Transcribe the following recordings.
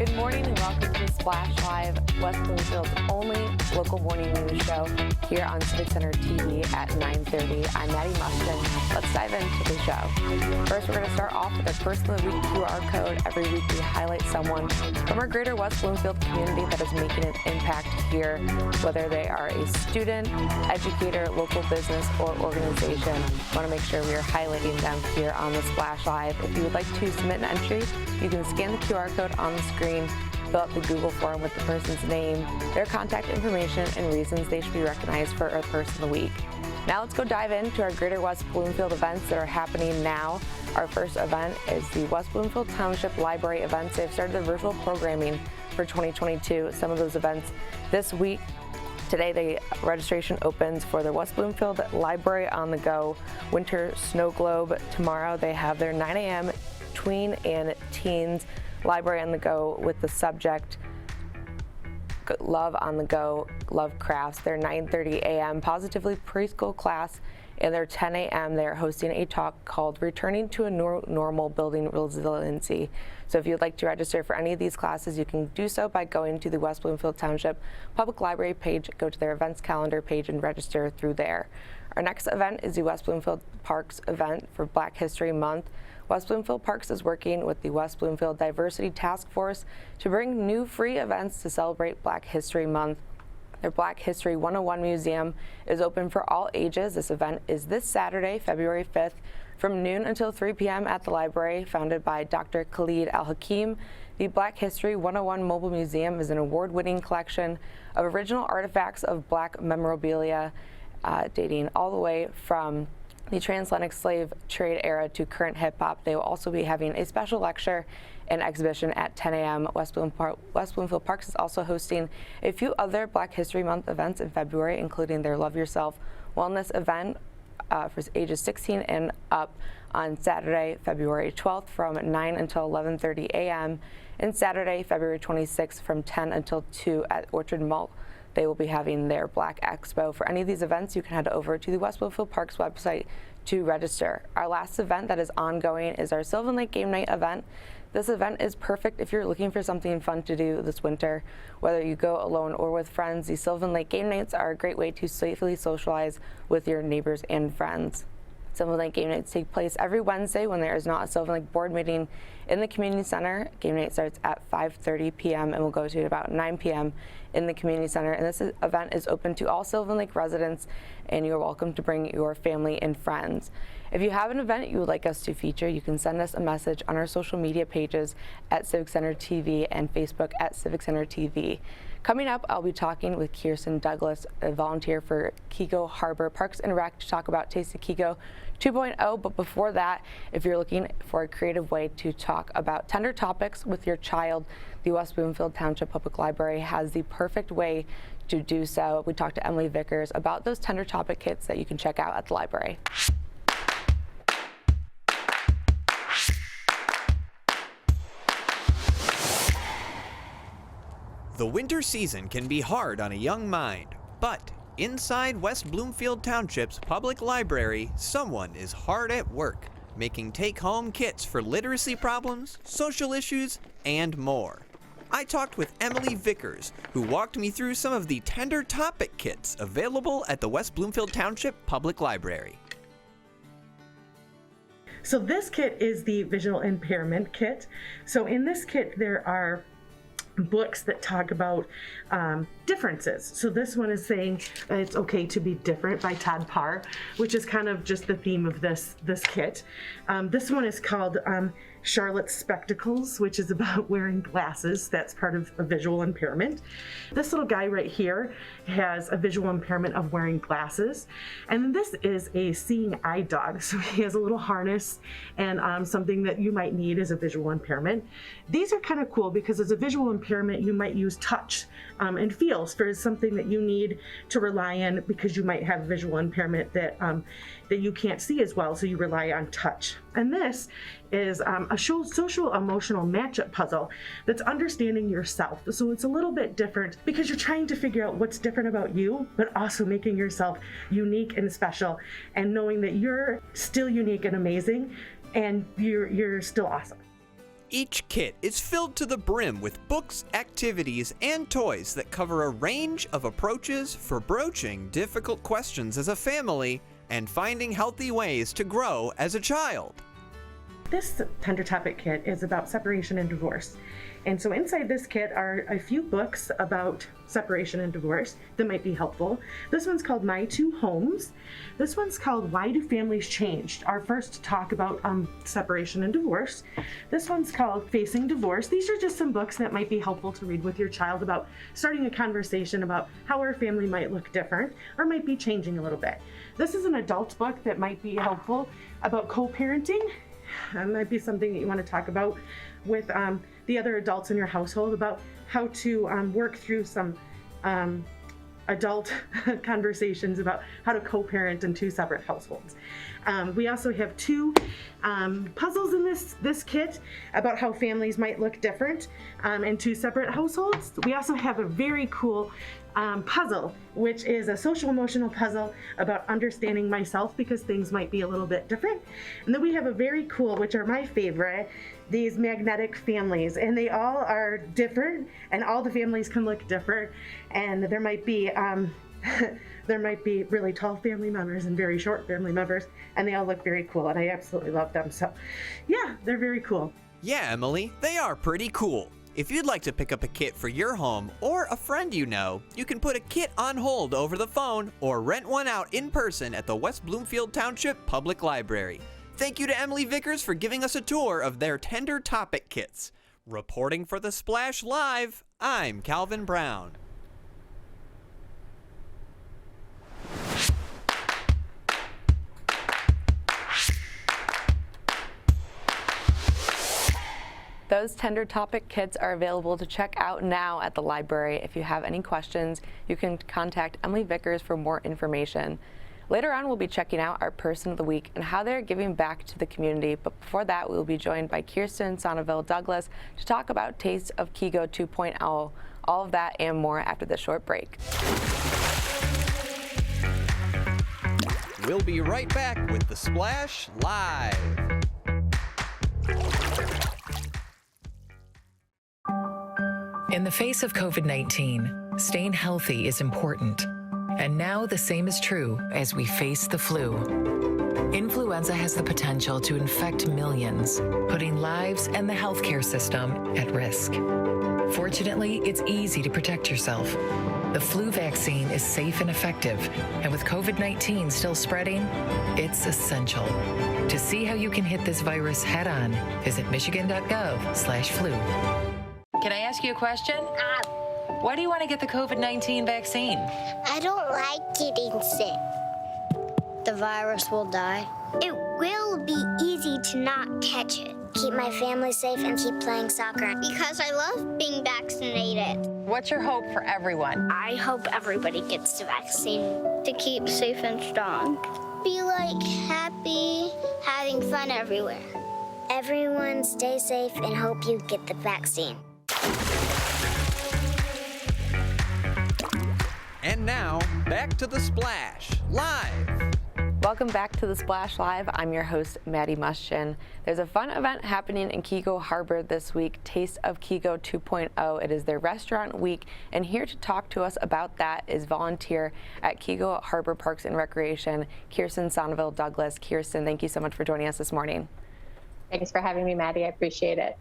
Good morning and welcome to Splash Live, West Bloomfield's only local morning news show here on Civic Center TV at 9:30. I'm Maddie Mustin. Let's dive into the show. First, we're going to start off with a Person of the Week QR code. Every week we highlight someone from our greater West Bloomfield community that is making an impact here, whether they are a student, educator, local business, or organization. We want to make sure we are highlighting them here on the Splash Live. If you would like to submit an entry, you can scan the QR code on the screen, fill out the Google form with the person's name, their contact information, and reasons they should be recognized for a Person of the Week. Now let's go dive into our Greater West Bloomfield events that are happening now. Our first event is the West Bloomfield Township Library events. They've started their virtual programming for 2022. Some of those events this week. Today, the registration opens for the West Bloomfield Library on the Go Winter Snow Globe. Tomorrow, they have their 9 a.m. tween and teens library on the go with the subject Love on the Go, Love Crafts. Their 9:30 a.m. Positively Preschool class, and their 10 a.m. they're hosting a talk called Returning to a Normal Building Resiliency. So if you'd like to register for any of these classes, you can do so by going to the West Bloomfield Township Public Library page, go to their events calendar page, and register through there. Our next event is the West Bloomfield Parks event for Black History Month. West Bloomfield Parks is working with the West Bloomfield Diversity Task Force to bring new free events to celebrate Black History Month. Their Black History 101 Museum is open for all ages. This event is this Saturday, February 5th, from noon until 3 p.m. at the library, founded by Dr. Khalid Al-Hakim. The Black History 101 Mobile Museum is an award-winning collection of original artifacts of Black memorabilia dating all the way from the transatlantic slave trade era to current hip-hop. They will also be having a special lecture and exhibition at 10 a.m. West Bloomfield Parks is also hosting a few other Black History Month events in February, including their Love Yourself wellness event for ages 16 and up on Saturday, February 12th from 9 until 11:30 a.m. and Saturday, February 26th from 10 until 2 at Orchard Mall. They will be having their Black Expo. For any of these events, you can head over to the West Bloomfield Parks website to register. Our last event that is ongoing is our Sylvan Lake Game Night event. This event is perfect if you're looking for something fun to do this winter. Whether you go alone or with friends, the Sylvan Lake Game Nights are a great way to safely socialize with your neighbors and friends. Sylvan Lake Game Nights take place every Wednesday when there is not a Sylvan Lake board meeting in the community center. Game night starts at 5:30 p.m. and will go to about 9 p.m. in the community center. And this event is open to all Sylvan Lake residents, and you're welcome to bring your family and friends. If you have an event you would like us to feature, you can send us a message on our social media pages at Civic Center TV and Facebook at Civic Center TV. Coming up, I'll be talking with Kiersten Douglass, a volunteer for Keego Harbo Parks and Rec, to talk about Taste of Keego 2.0. But before that, if you're looking for a creative way to talk about tender topics with your child, the West Bloomfield Township Public Library has the perfect way to do so. We talked to Emily Vickers about those tender topic kits that you can check out at the library. The winter season can be hard on a young mind, but inside West Bloomfield Township's public library, someone is hard at work, making take-home kits for literacy problems, social issues, and more. I talked with Emily Vickers, who walked me through some of the tender topic kits available at the West Bloomfield Township Public Library. So this kit is the Visual Impairment Kit. So in this kit, there are books that talk about differences. So this one is saying It's Okay to Be Different by Todd Parr, which is kind of just the theme of this kit. This one is called Charlotte's Spectacles, which is about wearing glasses. That's part of a visual impairment. This little guy right here has a visual impairment of wearing glasses. And this is a seeing eye dog. So he has a little harness and something that you might need as a visual impairment. These are kind of cool because as a visual impairment, you might use touch and feels for something that you need to rely on because you might have a visual impairment that you can't see as well, so you rely on touch. And this is a social emotional matchup puzzle that's understanding yourself. So it's a little bit different because you're trying to figure out what's different about you, but also making yourself unique and special and knowing that you're still unique and amazing and you're still awesome. Each kit is filled to the brim with books, activities, and toys that cover a range of approaches for broaching difficult questions as a family and finding healthy ways to grow as a child. This Tender Topic kit is about separation and divorce. And so inside this kit are a few books about separation and divorce that might be helpful. This one's called My Two Homes. This one's called Why Do Families Change? Our first talk about separation and divorce. This one's called Facing Divorce. These are just some books that might be helpful to read with your child about starting a conversation about how our family might look different or might be changing a little bit. This is an adult book that might be helpful about co-parenting. That might be something that you want to talk about with the other adults in your household about how to work through some adult conversations about how to co-parent in two separate households. We also have two puzzles in this kit about how families might look different in two separate households. We also have a very cool puzzle, which is a social emotional puzzle about understanding myself because things might be a little bit different. And then we have a very cool, which are my favorite, these magnetic families, and they all are different and all the families can look different, and there might be there might be really tall family members and very short family members, and they all look very cool, and I absolutely love them. So yeah, they're very cool. Yeah, Emily, they are pretty cool. If you'd like to pick up a kit for your home or a friend you know, you can put a kit on hold over the phone or rent one out in person at the West Bloomfield Township Public Library. Thank you to Emily Vickers for giving us a tour of their Tender Topic kits. Reporting for the Splash Live, I'm Calvin Brown. Those Tender Topic kits are available to check out now at the library. If you have any questions, you can contact Emily Vickers for more information. Later on, we'll be checking out our Person of the Week and how they're giving back to the community. But before that, we'll be joined by Kiersten Sonneville-Douglass to talk about Taste of Keego 2.0. All of that and more after this short break. We'll be right back with the Splash Live. In the face of COVID-19, staying healthy is important. And now the same is true as we face the flu. Influenza has the potential to infect millions, putting lives and the healthcare system at risk. Fortunately, it's easy to protect yourself. The flu vaccine is safe and effective, and with COVID-19 still spreading, it's essential. To see how you can hit this virus head-on, visit michigan.gov/flu. Can I ask you a question? Why do you want to get the COVID-19 vaccine? I don't like getting sick. The virus will die. It will be easy to not catch it. Keep my family safe and keep playing soccer. Because I love being vaccinated. What's your hope for everyone? I hope everybody gets the vaccine. To keep safe and strong. Be like happy, having fun everywhere. Everyone stay safe and hope you get the vaccine. And now, back to the Splash Live. Welcome back to the Splash Live. I'm your host, Maddie Muschin. There's a fun event happening in Keego Harbor this week, Taste of Keego 2.0. It is their restaurant week, and here to talk to us about that is volunteer at Keego Harbor Parks and Recreation, Kiersten Sonneville-Douglass. Kiersten, thank you so much for joining us this morning. Thanks for having me, Maddie. I appreciate it.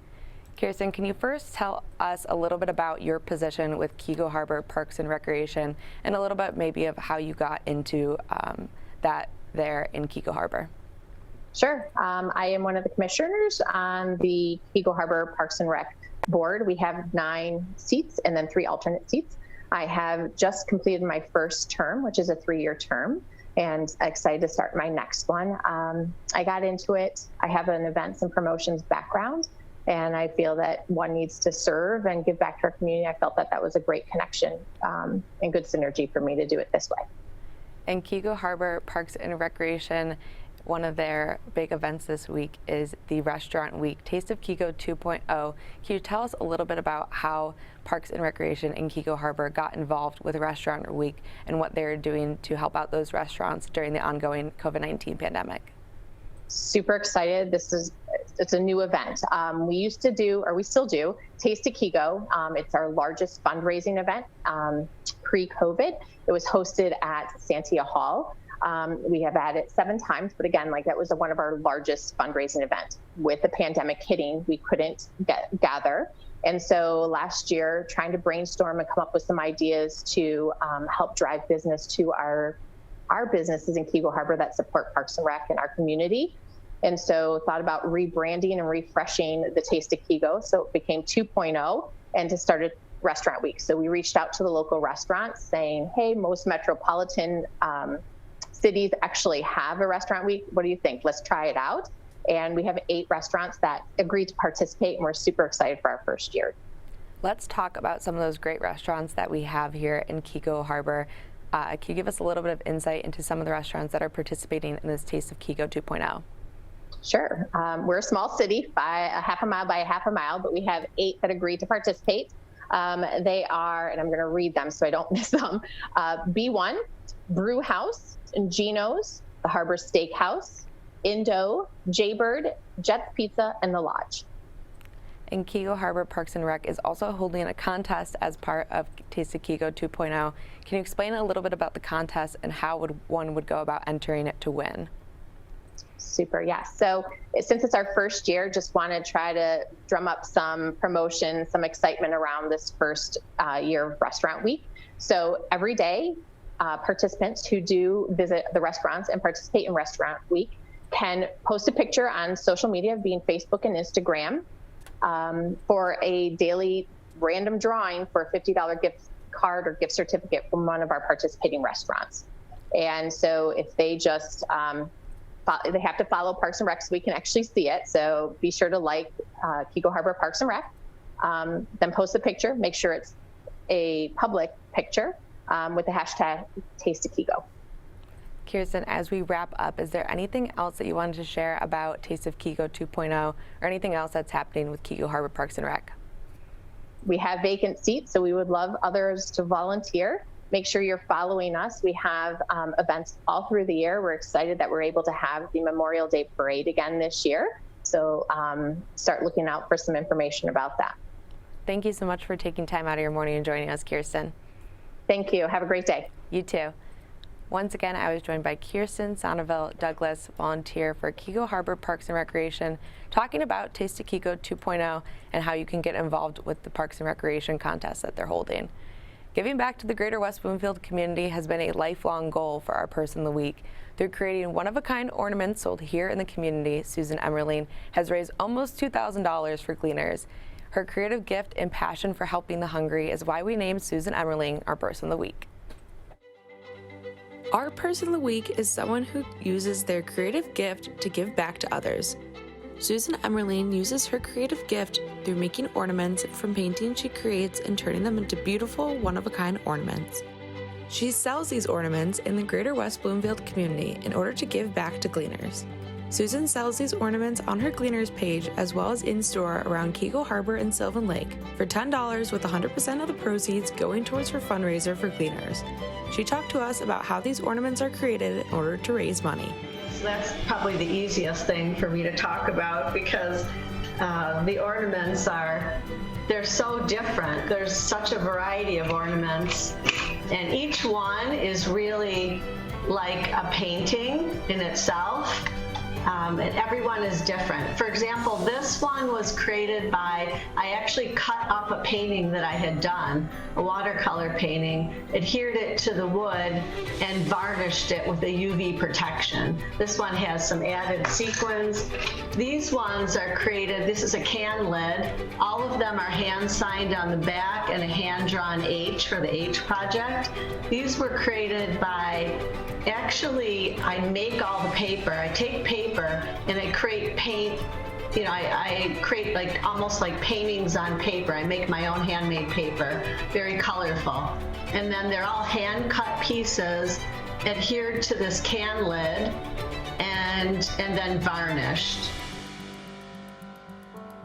Kiersten, can you first tell us a little bit about your position with Keego Harbor Parks and Recreation and a little bit maybe of how you got into that there in Keego Harbor? Sure. I am one of the commissioners on the Keego Harbor Parks and Rec board. We have 9 seats and then 3 alternate seats. I have just completed my first term, which is a 3-year term, and excited to start my next one. I got into it. I have an events and promotions background, and I feel that one needs to serve and give back to our community. I felt that that was a great connection and good synergy for me to do it this way. And Keego Harbor Parks and Recreation, one of their big events this week is the Restaurant Week, Taste of Keego 2.0. Can you tell us a little bit about how Parks and Recreation in Keego Harbor got involved with Restaurant Week and what they're doing to help out those restaurants during the ongoing COVID-19 pandemic? Super excited. This is it's a new event. We used to do, or we still do, Taste of Keego. It's our largest fundraising event pre-COVID. It was hosted at Santia Hall. We have had it 7 times, but again, like that was one of our largest fundraising events. With the pandemic hitting, we couldn't gather. And so last year, trying to brainstorm and come up with some ideas to help drive business to our businesses in Keego Harbor that support Parks and Rec in our community. And so thought about rebranding and refreshing the Taste of Keego. So it became 2.0 and just started Restaurant Week. So we reached out to the local restaurants saying, hey, most metropolitan cities actually have a Restaurant Week. What do you think? Let's try it out. And we have 8 restaurants that agreed to participate, and we're super excited for our first year. Let's talk about some of those great restaurants that we have here in Keego Harbor. Can you give us a little bit of insight into some of the restaurants that are participating in this Taste of Keego 2.0? Sure. We're a small city by a half a mile by a half a mile, but we have 8 that agreed to participate. They are, and I'm going to read them so I don't miss them, B1, Brew House, Gino's, the Harbor Steakhouse, Indo, Jaybird, Jet's Pizza, and The Lodge. And Keego Harbor Parks and Rec is also holding a contest as part of Taste of Keego 2.0. Can you explain a little bit about the contest and how one would go about entering it to win? Super, yes. So since it's our first year, just want to try to drum up some promotion, some excitement around this first year of Restaurant Week. So every day, participants who do visit the restaurants and participate in Restaurant Week can post a picture on social media, being Facebook and Instagram, for a daily random drawing for a $50 gift card or gift certificate from one of our participating restaurants. And so if they just, they have to follow Parks and Rec so we can actually see it. So be sure to like Keego Harbor Parks and Rec, then post a picture, make sure it's a public picture with the hashtag Taste of Keego. Kiersten, as we wrap up, is there anything else that you wanted to share about Taste of Keego 2.0 or anything else that's happening with Keego Harbor Parks and Rec? We have vacant seats, so we would love others to volunteer. Make sure you're following us. We have events all through the year. We're excited that we're able to have the Memorial Day Parade again this year. So start looking out for some information about that. Thank you so much for taking time out of your morning and joining us, Kiersten. Thank you. Have a great day. You too. Once again, I was joined by Kiersten Sonneville-Douglass, volunteer for Keego Harbor Parks and Recreation, talking about Taste of Keego 2.0 and how you can get involved with the Parks and Recreation contest that they're holding. Giving back to the greater West Bloomfield community has been a lifelong goal for our Person of the Week. Through creating one-of-a-kind ornaments sold here in the community, Susan Emmerling has raised almost $2,000 for Gleaners. Her creative gift and passion for helping the hungry is why we named Susan Emmerling our Person of the Week. Our Person of the Week is someone who uses their creative gift to give back to others. Susan Emmerling uses her creative gift through making ornaments from paintings she creates and turning them into beautiful, one-of-a-kind ornaments. She sells these ornaments in the greater West Bloomfield community in order to give back to Gleaners. Susan sells these ornaments on her Gleaners page as well as in-store around Keego Harbor and Sylvan Lake for $10, with 100% of the proceeds going towards her fundraiser for Gleaners. She talked to us about how these ornaments are created in order to raise money. So that's probably the easiest thing for me to talk about, because the ornaments they're so different. There's such a variety of ornaments, and each one is really like a painting in itself. And everyone is different. For example, this one was created by, I actually cut up a painting that I had done, a watercolor painting, adhered it to the wood, and varnished it with a UV protection. This one has some added sequins. These ones are created, this is a can lid. All of them are hand signed on the back and a hand-drawn H for the H project. These were created by, actually, I make all the paper. I take paper and I create paint. You know, I create like almost like paintings on paper. I make my own handmade paper, very colorful. And then they're all hand cut pieces adhered to this can lid and then varnished.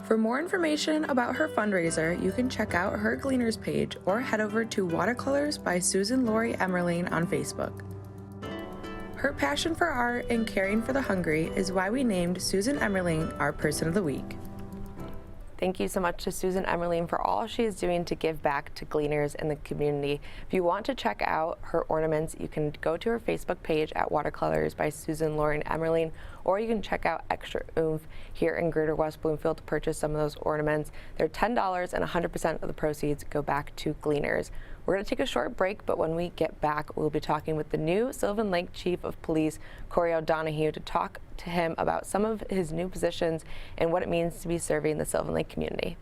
For more information about her fundraiser, you can check out her Gleaners page or head over to Watercolors by Susan Lori Emmerling on Facebook. Her passion for art and caring for the hungry is why we named Susan Emmerling our Person of the Week. Thank you so much to Susan Emmerling for all she is doing to give back to gleaners in the community. If you want to check out her ornaments, you can go to her Facebook page at Watercolors by Susan Lauren Emmerling, or you can check out Extra Oomph here in Greater West Bloomfield to purchase some of those ornaments. They're $10 and 100% of the proceeds go back to gleaners. We're going to take a short break, but when we get back, we'll be talking with the new Sylvan Lake Chief of Police, Corey O'Donoghue, to talk to him about some of his new positions and what it means to be serving the Sylvan Lake community.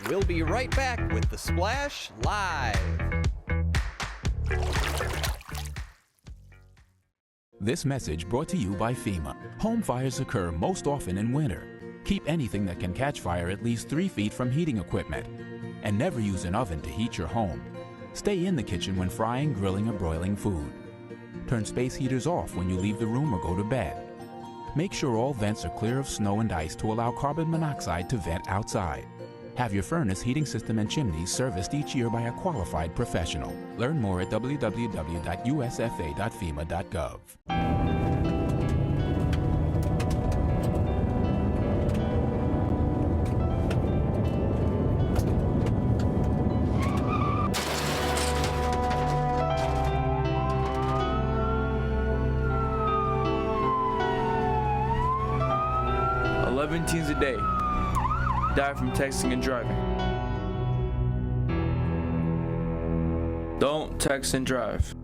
We'll be right back with The Splash Live. This message brought to you by FEMA. Home fires occur most often in winter. Keep anything that can catch fire at least 3 feet from heating equipment. And never use an oven to heat your home. Stay in the kitchen when frying, grilling, or broiling food. Turn space heaters off when you leave the room or go to bed. Make sure all vents are clear of snow and ice to allow carbon monoxide to vent outside. Have your furnace, heating system, and chimneys serviced each year by a qualified professional. Learn more at www.usfa.fema.gov. Teens a day die from texting and driving. Don't text and drive.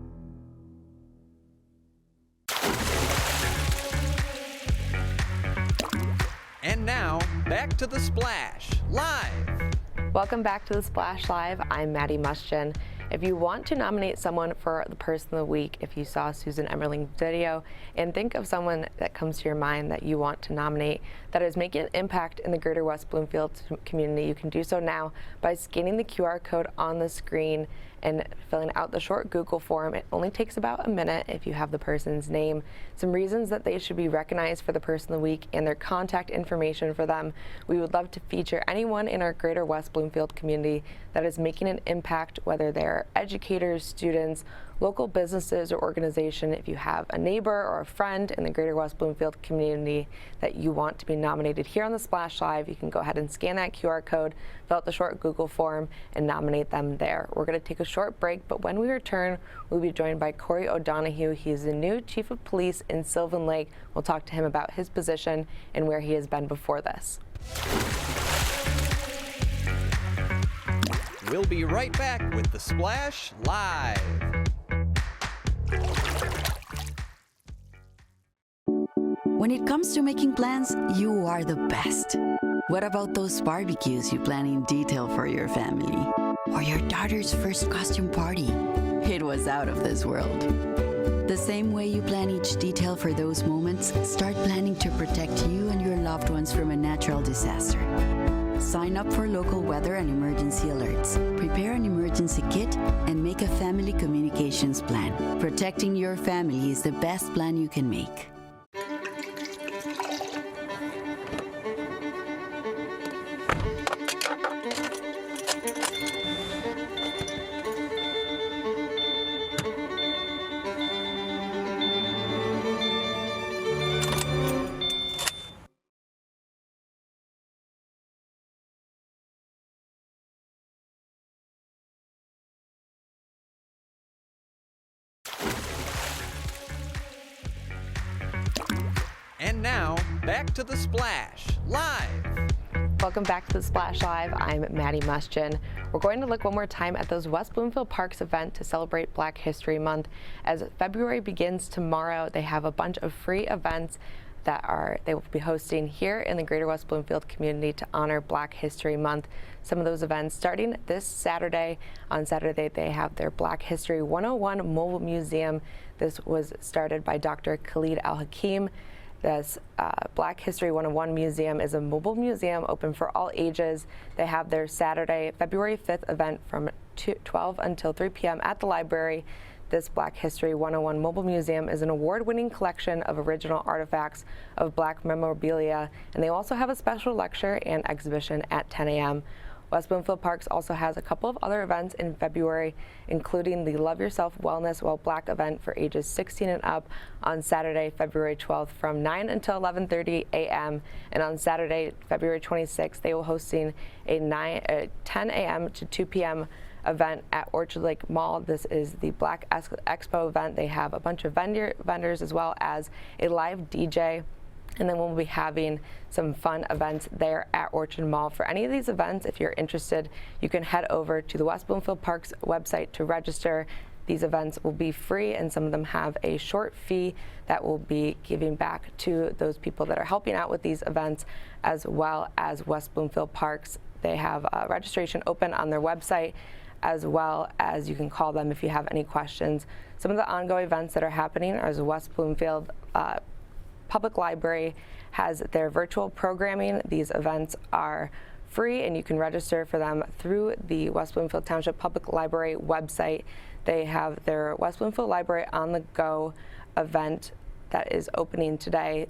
And now, back to The Splash Live. Welcome back to The Splash Live. I'm Maddie Muschin. If you want to nominate someone for the Person of the Week, if you saw Susan Emmerling's video, and think of someone that comes to your mind that you want to nominate that is making an impact in the Greater West Bloomfield community, you can do so now by scanning the QR code on the screen and filling out the short Google form. It only takes about a minute if you have the person's name, some reasons that they should be recognized for the Person of the Week, and their contact information for them. We would love to feature anyone in our Greater West Bloomfield community that is making an impact, whether they're educators, students, local businesses, or organization. If you have a neighbor or a friend in the Greater West Bloomfield community that you want to be nominated here on the Splash Live, you can go ahead and scan that QR code, fill out the short Google form, and nominate them there. We're going to take a short break, but when we return, we'll be joined by Corey O'Donoghue. He's the new Chief of Police in Sylvan Lake. We'll talk to him about his position and where he has been before this. We'll be right back with The Splash Live. When it comes to making plans, you are the best. What about those barbecues you plan in detail for your family? Or your daughter's first costume party? It was out of this world. The same way you plan each detail for those moments, start planning to protect you and your loved ones from a natural disaster. Sign up for local weather and emergency alerts. Prepare an emergency kit and make a family communications plan. Protecting your family is the best plan you can make. And now, back to The Splash Live. Welcome back to The Splash Live. I'm Maddie Muschin. We're going to look one more time at those West Bloomfield Parks event to celebrate Black History Month. As February begins tomorrow, they have a bunch of free events that they will be hosting here in the Greater West Bloomfield community to honor Black History Month. Some of those events starting this Saturday. On Saturday, they have their Black History 101 Mobile Museum. This was started by Dr. Khalid Al-Hakim. This Black History 101 Museum is a mobile museum open for all ages. They have their Saturday, February 5th event from 12 until 3 p.m. at the library. This Black History 101 Mobile Museum is an award-winning collection of original artifacts of Black memorabilia, and they also have a special lecture and exhibition at 10 a.m. West Bloomfield Parks also has a couple of other events in February, including the Love Yourself Wellness While Black event for ages 16 and up on Saturday, February 12th from 9 until 11:30 a.m. And on Saturday, February 26th, they will be hosting a 10 a.m. to 2 p.m. event at Orchard Lake Mall. This is the Black Expo event. They have a bunch of vendors as well as a live DJ. And then we'll be having some fun events there at Orchard Mall. For any of these events, if you're interested, you can head over to the West Bloomfield Parks website to register. These events will be free, and some of them have a short fee that will be giving back to those people that are helping out with these events, as well as West Bloomfield Parks. They have registration open on their website, as well as you can call them if you have any questions. Some of the ongoing events that are happening are the West Bloomfield Public Library has their virtual programming. These events are free, and you can register for them through the West Bloomfield Township Public Library website. They have their West Bloomfield Library on the Go event that is opening today.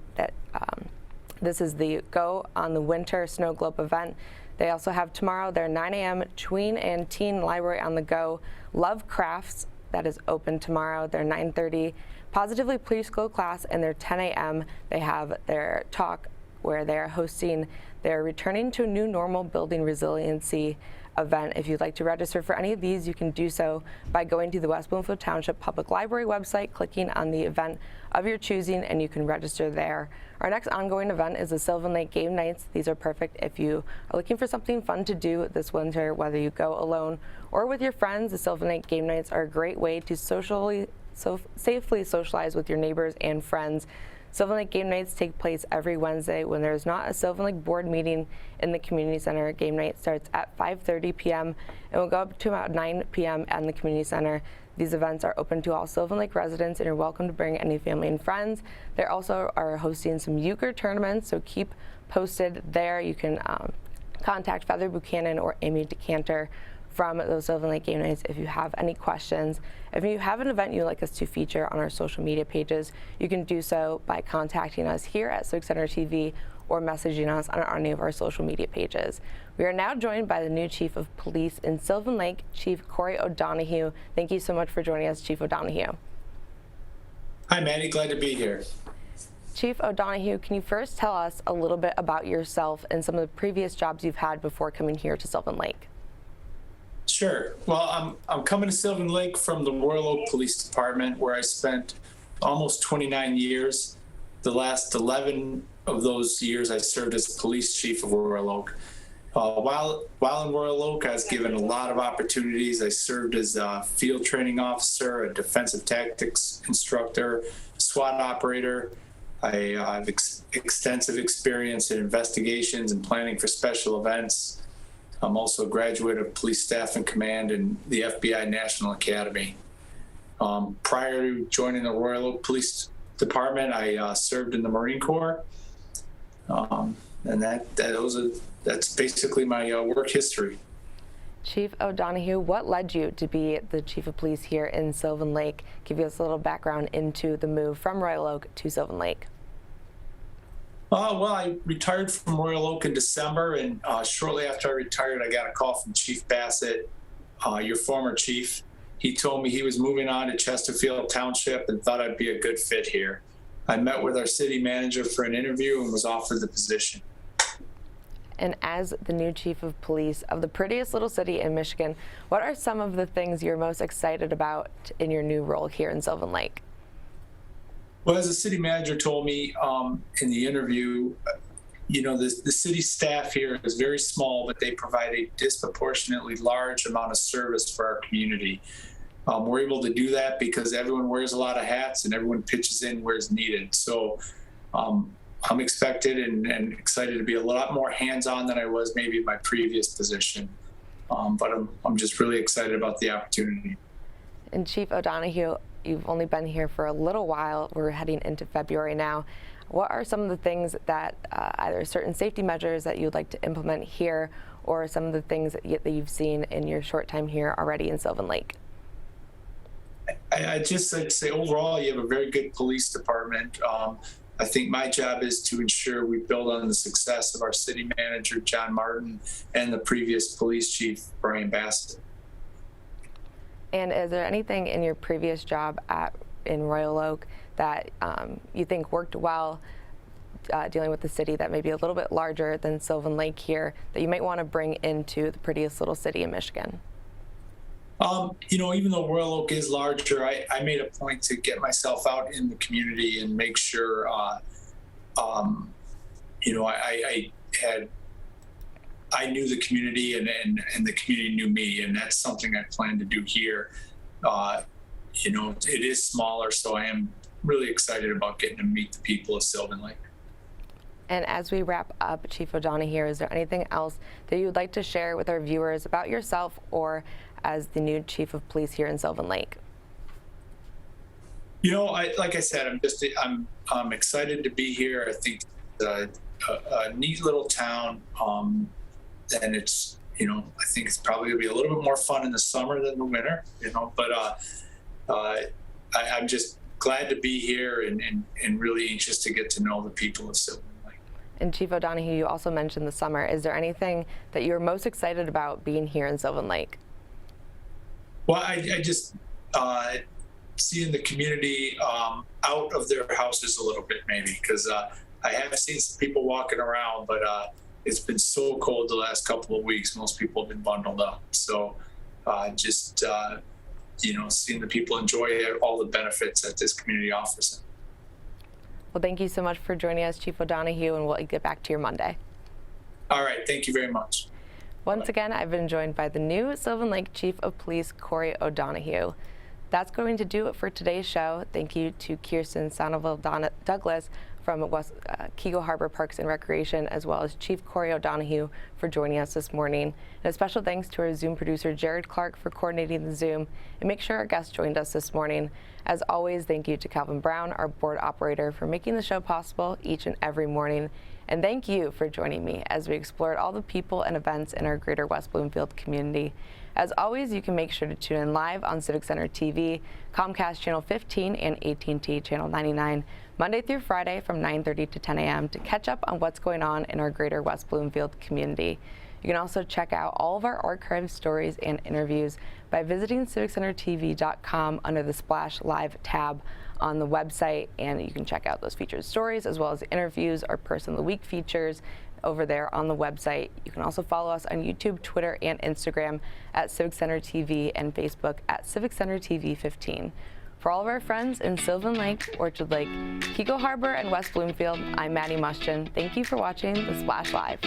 This is the Go on the Winter Snow Globe event. They also have tomorrow their 9 a.m. Tween and Teen Library on the Go Love Crafts that is open tomorrow. Their 9:30 Positively Preschool class, and their 10 a.m. they have their talk where they're hosting their Returning to a New Normal Building Resiliency event. If you'd like to register for any of these, you can do so by going to the West Bloomfield Township Public Library website, clicking on the event of your choosing, and you can register there. Our next ongoing event is the Sylvan Lake Game Nights. These are perfect if you are looking for something fun to do this winter, whether you go alone or with your friends. The Sylvan Lake Game Nights are a great way to safely socialize with your neighbors and friends. Sylvan Lake Game Nights take place every Wednesday when there is not a Sylvan Lake board meeting in the community center. Game night starts at 5:30 p.m. and will go up to about 9 p.m. at the community center. These events are open to all Sylvan Lake residents, and you're welcome to bring any family and friends. They also are hosting some euchre tournaments, so keep posted there. You can contact Feather Buchanan or Amy DeCanter from those Sylvan Lake Game Nights if you have any questions. If you have an event you'd like us to feature on our social media pages, you can do so by contacting us here at Civic Center TV or messaging us on any of our social media pages. We are now joined by the new Chief of Police in Sylvan Lake, Chief Corey O'Donohue. Thank you so much for joining us, Chief O'Donohue. Hi, Maddie. Glad to be here. Chief O'Donohue, can you first tell us a little bit about yourself and some of the previous jobs you've had before coming here to Sylvan Lake? Sure. Well, I'm coming to Sylvan Lake from the Royal Oak Police Department, where I spent almost 29 years. The last 11 of those years, I served as police chief of Royal Oak. While in Royal Oak, I was given a lot of opportunities. I served as a field training officer, a defensive tactics instructor, SWAT operator. I have extensive experience in investigations and planning for special events. I'm also a graduate of Police Staff and Command in the FBI National Academy. Prior to joining the Royal Oak Police Department, I served in the Marine Corps, and that's basically my work history. Chief O'Donohue, what led you to be the Chief of Police here in Sylvan Lake? Give us a little background into the move from Royal Oak to Sylvan Lake. Well, I retired from Royal Oak in December, and shortly after I retired, I got a call from Chief Bassett, your former chief. He told me he was moving on to Chesterfield Township and thought I'd be a good fit here. I met with our city manager for an interview and was offered the position. And as the new Chief of Police of the prettiest little city in Michigan, what are some of the things you're most excited about in your new role here in Sylvan Lake? Well, as the city manager told me in the interview, the city staff here is very small, but they provide a disproportionately large amount of service for our community. We're able to do that because everyone wears a lot of hats and everyone pitches in where it's needed. So I'm expected and excited to be a lot more hands-on than I was maybe in my previous position. But I'm just really excited about the opportunity. And Chief O'Donohue, you've only been here for a little while. We're heading into February now. What are some of the things that either certain safety measures that you'd like to implement here, or some of the things that you've seen in your short time here already in Sylvan Lake? I'd say overall, you have a very good police department. I think my job is to ensure we build on the success of our city manager, John Martin, and the previous police chief, Brian Bassett. And is there anything in your previous job in Royal Oak that you think worked well dealing with the city that may be a little bit larger than Sylvan Lake here that you might want to bring into the prettiest little city in Michigan? Even though Royal Oak is larger, I made a point to get myself out in the community and make sure, I knew the community and the community knew me, and that's something I plan to do here. It is smaller, so I am really excited about getting to meet the people of Sylvan Lake. And as we wrap up, Chief O'Donohue, is there anything else that you would like to share with our viewers about yourself or as the new Chief of Police here in Sylvan Lake? Like I said, I'm excited to be here. I think it's a neat little town, and it's I think it's probably gonna be a little bit more fun in the summer than the winter. But I'm just glad to be here and really anxious to get to know the people of Sylvan Lake. And Chief O'Donohue, you also mentioned the summer. Is there anything that you're most excited about being here in Sylvan Lake? Well, I just seeing the community out of their houses a little bit, maybe, because I have seen some people walking around, but it's been so cold the last couple of weeks. Most people have been bundled up. So seeing the people enjoy all the benefits that this community offers them. Well, thank you so much for joining us, Chief O'Donohue, and we'll get back to your Monday. All right. Thank you very much. Once again, I've been joined by the new Sylvan Lake Chief of Police, Corey O'Donohue. That's going to do it for today's show. Thank you to Kiersten Sonneville-Douglass from Keego Harbor Parks and Recreation, as well as Chief Corey O'Donohue for joining us this morning. And a special thanks to our Zoom producer, Jared Clark, for coordinating the Zoom and make sure our guests joined us this morning. As always, thank you to Calvin Brown, our board operator, for making the show possible each and every morning. And thank you for joining me as we explored all the people and events in our greater West Bloomfield community. As always, you can make sure to tune in live on Civic Center TV, Comcast Channel 15, and AT&T Channel 99, Monday through Friday from 9:30 to 10 a.m. to catch up on what's going on in our greater West Bloomfield community. You can also check out all of our archived stories and interviews by visiting civiccentertv.com under the Splash Live tab on the website, and you can check out those featured stories as well as interviews, our Person of the Week features over there on the website. You can also follow us on YouTube, Twitter, and Instagram at Civic Center TV and Facebook at Civic Center TV 15. For all of our friends in Sylvan Lake, Orchard Lake, Keego Harbor, and West Bloomfield, I'm Maddie Muschin. Thank you for watching the Splash Live.